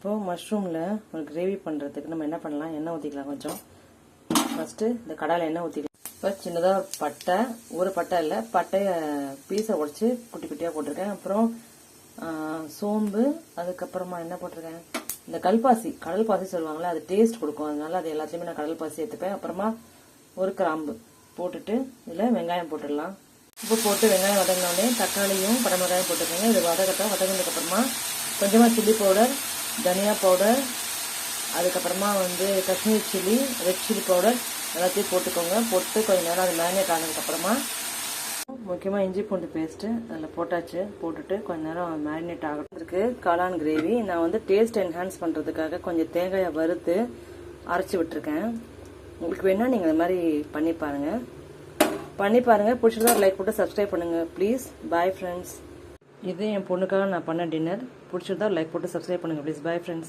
இப்போது மஷ்ரூமில் ஒரு கிரேவி பண்ணுறதுக்கு நம்ம என்ன பண்ணலாம், எண்ணெய் ஊற்றிக்கலாம் கொஞ்சம். ஃபஸ்ட்டு இந்த கடாயில் எண்ணெய் ஊற்றிக்கலாம். இப்போ சின்னதாக பட்டை, ஒரு பட்டை இல்லை, பட்டையை பீஸை உடச்சி குட்டி குட்டியாக போட்டிருக்கேன். அப்புறம் சோம்பு, அதுக்கப்புறமா என்ன போட்டிருக்கேன், இந்த கல்பாசி, கடல் பாசி சொல்லுவாங்களே, அது டேஸ்ட் கொடுக்கும். அதனால அது எல்லாத்தையுமே நான் கடல் பாசி எடுத்துப்பேன். அப்புறமா ஒரு கிராம்பு போட்டுட்டு இதில் வெங்காயம் போட்டுடலாம். உப்பு போட்டு வெங்காயம் வதங்கினோடனே தக்காளியும் படமிளகாயும் போட்டுக்கோங்க. இது வதங்கினதுக்கப்புறமா கொஞ்சமாக சில்லி பவுடர், தனியா பவுடர், அதுக்கப்புறமா Kashmir chilli, red chilli powder எல்லாத்தையும் போட்டுக்கோங்க. போட்டு கொஞ்சம் நேரம் அது மேரினேட் ஆனதுக்கப்புறமா முக்கியமாக இஞ்சி பூண்டு பேஸ்ட்டு அதில் போட்டாச்சு. போட்டுட்டு கொஞ்சம் நேரம் மேரினேட் ஆகிறதுக்கு காளான் கிரேவி நான் டேஸ்ட் என்ஹான்ஸ் பண்ணுறதுக்காக கொஞ்சம் தேங்காயை வறுத்து அரைச்சி விட்டுருக்கேன். உங்களுக்கு வேணால் நீங்கள் இந்த மாதிரி பண்ணி பாருங்கள். பிடிச்சிருந்தா லைக் போட்டு சப்ஸ்கிரைப் பண்ணுங்கள் ப்ளீஸ். Bye friends. இது என் பொண்ணுக்காக நான் பண்ண டின்னர். பிடிச்சிருந்தா லைக் போட்டு சப்ஸ்கிரைப் பண்ணுங்கள் ப்ளீஸ். Bye friends.